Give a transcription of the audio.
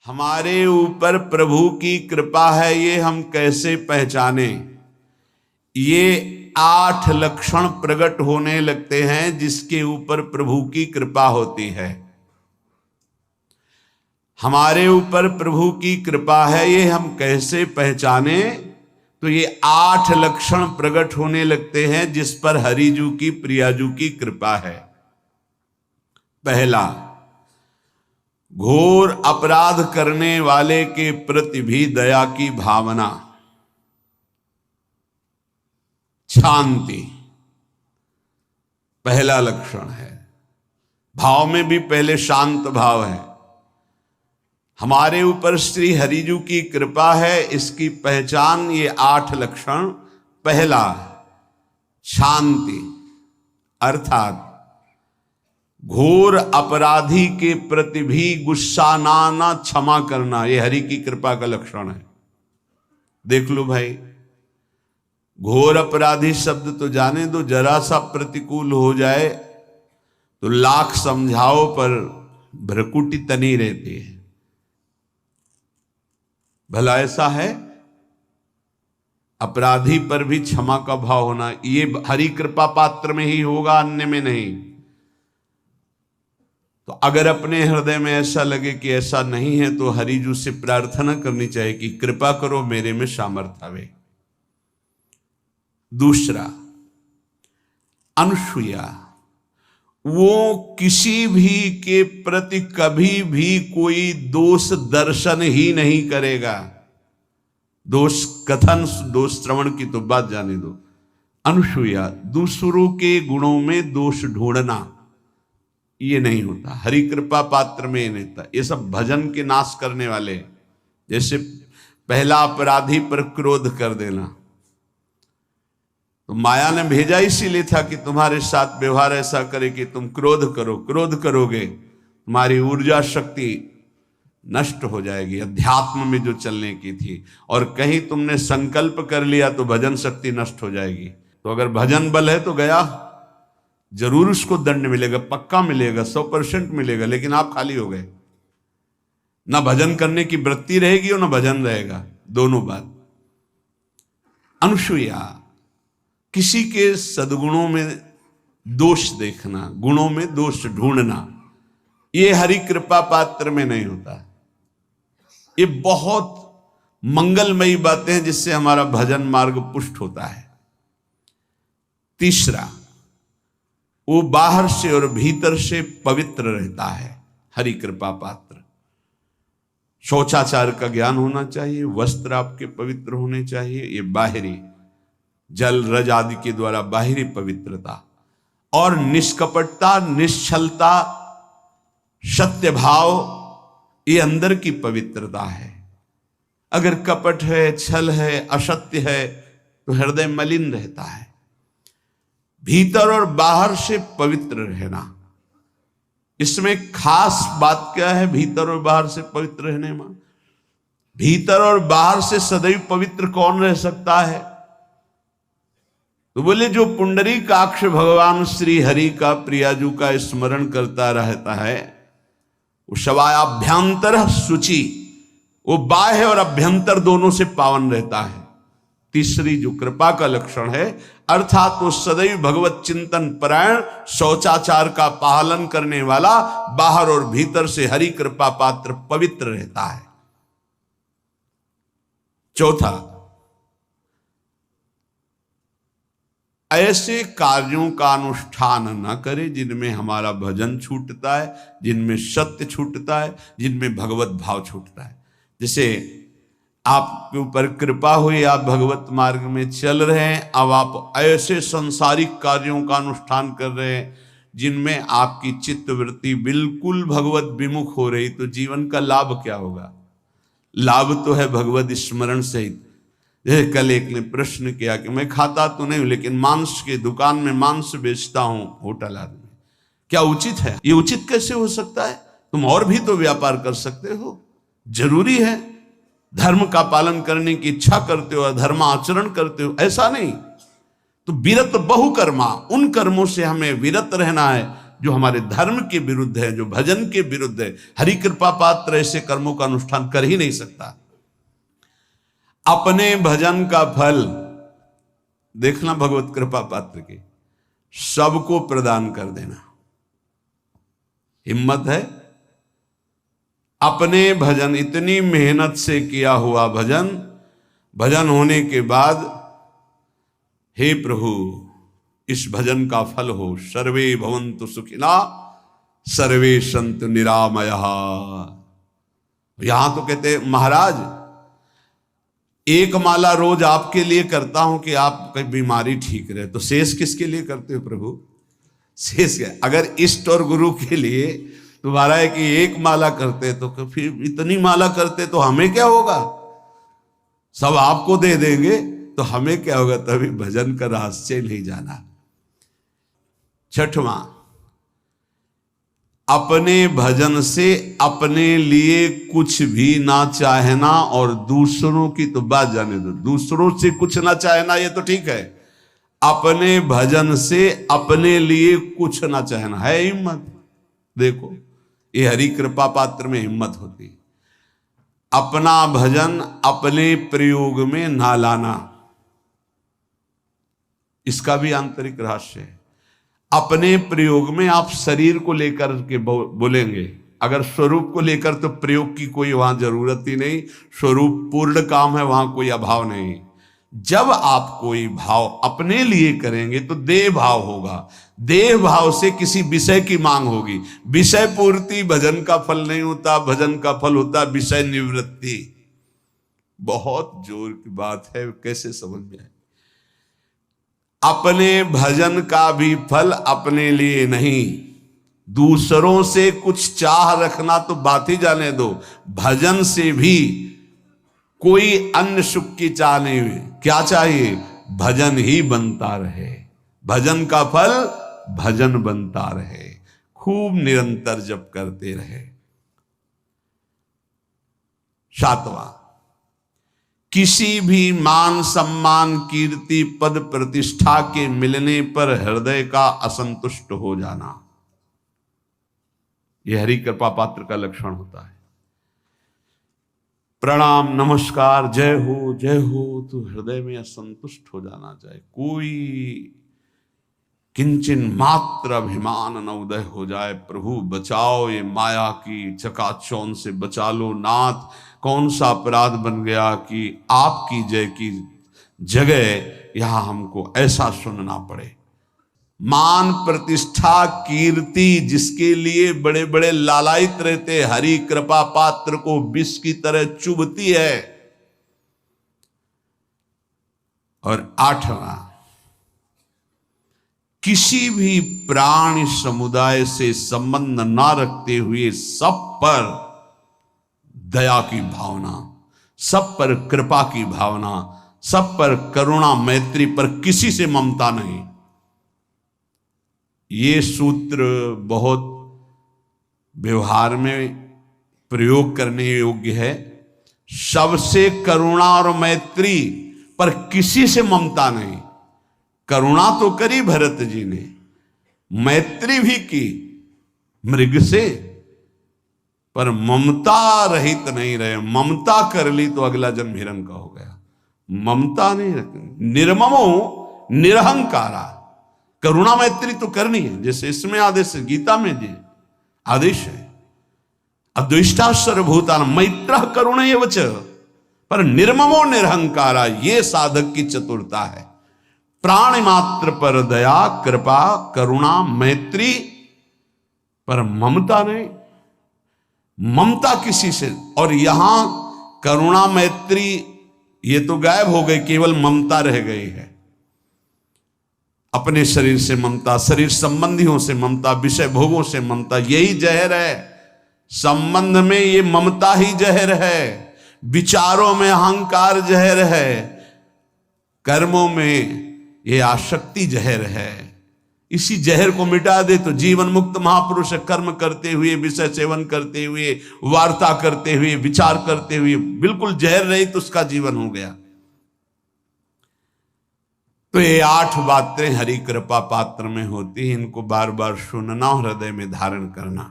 हमारे ऊपर प्रभु की कृपा है ये हम कैसे पहचाने। ये 8 लक्षण प्रकट होने लगते हैं जिसके ऊपर प्रभु की कृपा होती है। हमारे ऊपर प्रभु की कृपा है ये हम कैसे पहचाने, तो ये 8 लक्षण प्रकट होने लगते हैं जिस पर हरिजू की प्रियाजू की कृपा है। पहला, घोर अपराध करने वाले के प्रति भी दया की भावना, शांति पहला लक्षण है। भाव में भी पहले शांत भाव है। हमारे ऊपर श्री हरिजू की कृपा है, इसकी पहचान ये 8 लक्षण। पहला, शांति, अर्थात घोर अपराधी के प्रति भी गुस्सा ना क्षमा करना, ये हरि की कृपा का लक्षण है। देख लो भाई, घोर अपराधी शब्द तो जाने दो, जरा सा प्रतिकूल हो जाए तो लाख समझाओ पर भ्रकुटी तनी रहती है। भला ऐसा है? अपराधी पर भी क्षमा का भाव होना, ये हरि कृपा पात्र में ही होगा, अन्य में नहीं। तो अगर अपने हृदय में ऐसा लगे कि ऐसा नहीं है तो हरिजू से प्रार्थना करनी चाहिए कि कृपा करो, मेरे में सामर्थ्य आवे। दूसरा, अनुसूया, वो किसी भी के प्रति कभी भी कोई दोष दर्शन ही नहीं करेगा। दोष कथन, दोष श्रवण की तो बात जाने दो। अनुसूया, दूसरों के गुणों में दोष ढूंढना, ये नहीं होता। हरि कृपा पात्र में नहीं होता। ये सब भजन के नाश करने वाले, जैसे पहला अपराधी पर क्रोध कर देना, तो माया ने भेजा इसीलिए था कि तुम्हारे साथ व्यवहार ऐसा करे कि तुम क्रोध करो। क्रोध करोगे तुम्हारी ऊर्जा शक्ति नष्ट हो जाएगी, अध्यात्म में जो चलने की थी। और कहीं तुमने संकल्प कर लिया तो भजन शक्ति नष्ट हो जाएगी। तो अगर भजन बल है तो गया, जरूर उसको दंड मिलेगा, पक्का मिलेगा, 100% मिलेगा, लेकिन आप खाली हो गए। ना भजन करने की वृत्ति रहेगी और ना भजन रहेगा, दोनों बात। अनुसूया, किसी के सद्गुणों में दोष देखना, गुणों में दोष ढूंढना, ये हरि कृपा पात्र में नहीं होता। ये बहुत मंगलमयी बातें हैं जिससे हमारा भजन मार्ग पुष्ट होता है। तीसरा, वो बाहर से और भीतर से पवित्र रहता है, हरि कृपा पात्र। शौचाचार का ज्ञान होना चाहिए, वस्त्र आपके पवित्र होने चाहिए, ये बाहरी जल रज आदि के द्वारा बाहरी पवित्रता। और निष्कपटता, निश्चलता, सत्य भाव, ये अंदर की पवित्रता है। अगर कपट है, छल है, असत्य है तो हृदय मलिन रहता है। भीतर और बाहर से पवित्र रहना, इसमें खास बात क्या है? भीतर और बाहर से पवित्र रहने में, भीतर और बाहर से सदैव पवित्र कौन रह सकता है? तो बोले जो पुंडरीकाक्ष भगवान श्री हरि का, प्रियाजू का स्मरण करता रहता है, वो शवायाभ्यंतर शुचि, वो बाह्य और अभ्यंतर दोनों से पावन रहता है। तीसरी जो कृपा का लक्षण है, अर्थात वो सदैव भगवत चिंतन परायण, शौचाचार का पालन करने वाला, बाहर और भीतर से हरि कृपा पात्र पवित्र रहता है। चौथा, ऐसे कार्यों का अनुष्ठान न करे जिनमें हमारा भजन छूटता है, जिनमें सत्य छूटता है, जिनमें भगवत भाव छूटता है। जैसे आपके ऊपर कृपा हुई, आप भगवत मार्ग में चल रहे हैं, अब आप ऐसे संसारिक कार्यों का अनुष्ठान कर रहे हैं जिनमें आपकी चित्तवृत्ति बिल्कुल भगवत विमुख हो रही, तो जीवन का लाभ क्या होगा? लाभ तो है भगवत स्मरण सहित। जैसे कल एक ने प्रश्न किया कि मैं खाता तो नहीं हूं लेकिन मांस की दुकान में मांस बेचता हूं, होटल आदमी, क्या उचित है? ये उचित कैसे हो सकता है? तुम और भी तो व्यापार कर सकते हो। जरूरी है धर्म का पालन करने की इच्छा करते हो, धर्म आचरण करते हो, ऐसा नहीं। तो विरत बहुकर्मा, उन कर्मों से हमें विरत रहना है जो हमारे धर्म के विरुद्ध है, जो भजन के विरुद्ध है। हरि कृपा पात्र ऐसे कर्मों का अनुष्ठान कर ही नहीं सकता। अपने भजन का फल देखना भगवत कृपा पात्र के, सबको प्रदान कर देना। हिम्मत है? अपने भजन, इतनी मेहनत से किया हुआ भजन, भजन होने के बाद हे प्रभु इस भजन का फल हो, सर्वे भवन्तु सुखिना सर्वे सन्तु निरामयः। यहां तो कहते महाराज एक माला रोज आपके लिए करता हूं कि आपकी बीमारी ठीक रहे, तो शेष किसके लिए करते हो प्रभु? शेष क्या? अगर इष्ट और गुरु के लिए तुम्हारा है कि एक माला करते तो फिर इतनी माला करते तो हमें क्या होगा? सब आपको दे देंगे तो हमें क्या होगा? तभी भजन का रहस्य नहीं जाना। छठवां, अपने भजन से अपने लिए कुछ भी ना चाहना, और दूसरों की तो बात जाने दो, दूसरों से कुछ ना चाहना ये तो ठीक है, अपने भजन से अपने लिए कुछ ना चाहना है हिम्मत। देखो ये हरि कृपा पात्र में हिम्मत होती है। अपना भजन अपने प्रयोग में ना लाना, इसका भी आंतरिक रहस्य है। अपने प्रयोग में आप शरीर को लेकर के बोलेंगे, अगर स्वरूप को लेकर तो प्रयोग की कोई वहां जरूरत ही नहीं, स्वरूप पूर्ण काम है, वहां कोई अभाव नहीं। जब आप कोई भाव अपने लिए करेंगे तो देह भाव होगा, देह भाव से किसी विषय की मांग होगी। विषय पूर्ति भजन का फल नहीं होता, भजन का फल होता विषय निवृत्ति। बहुत जोर की बात है, कैसे समझ में आए? अपने भजन का भी फल अपने लिए नहीं, दूसरों से कुछ चाह रखना तो बात ही जाने दो, भजन से भी कोई अन्य सुख की चाह नहीं हुई। क्या चाहिए? भजन ही बनता रहे, भजन का फल भजन बनता रहे, खूब निरंतर जप करते रहे। सातवां, किसी भी मान सम्मान कीर्ति पद प्रतिष्ठा के मिलने पर हृदय का असंतुष्ट हो जाना, यह हरि कृपा पात्र का लक्षण होता है। प्रणाम नमस्कार जय हो तो हृदय में असंतुष्ट हो जाना चाहिए। कोई किंचन मात्र अभिमान न उदय हो जाए। प्रभु बचाओ, ये माया की चकाचौंध से बचा लो नाथ। कौन सा अपराध बन गया कि आपकी जय की जगह यहां हमको ऐसा सुनना पड़े। मान प्रतिष्ठा कीर्ति जिसके लिए बड़े बड़े लालायित रहते, हरि कृपा पात्र को विष की तरह चुभती है। और आठवां, किसी भी प्राणी समुदाय से संबंध ना रखते हुए सब पर दया की भावना, सब पर कृपा की भावना, सब पर करुणा मैत्री पर किसी से ममता नहीं। ये सूत्र बहुत व्यवहार में प्रयोग करने योग्य है। सबसे करुणा और मैत्री पर किसी से ममता नहीं। करुणा तो करी भरत जी ने, मैत्री भी की मृग से, पर ममता रहित नहीं रहे। ममता कर ली तो अगला जन्म हिरण का हो गया। ममता नहीं रखनी। निर्ममो निरहंकारा, करुणा मैत्री तो करनी है, जैसे इसमें आदेश है, गीता में जी आदेश है, अद्वेष्टा सर्वभूतानां मैत्रः करुणैव च, पर निर्ममो निरहंकारा, ये साधक की चतुरता है। प्राणी मात्र पर दया कृपा करुणा मैत्री, पर ममता नहीं। ममता किसी से, और यहां करुणा मैत्री ये तो गायब हो गई, केवल ममता रह गई है। अपने शरीर से ममता, शरीर संबंधियों से ममता, विषय भोगों से ममता, यही जहर है। संबंध में ये ममता ही जहर है, विचारों में अहंकार जहर है, कर्मों में ये आसक्ति जहर है। इसी जहर को मिटा दे तो जीवन मुक्त महापुरुष कर्म करते हुए, विषय सेवन करते हुए, वार्ता करते हुए, विचार करते हुए, बिल्कुल जहर रहित उसका जीवन हो गया। तो ये 8 बातें हरि कृपा पात्र में होती हैं, इनको बार बार सुनना, हृदय में धारण करना।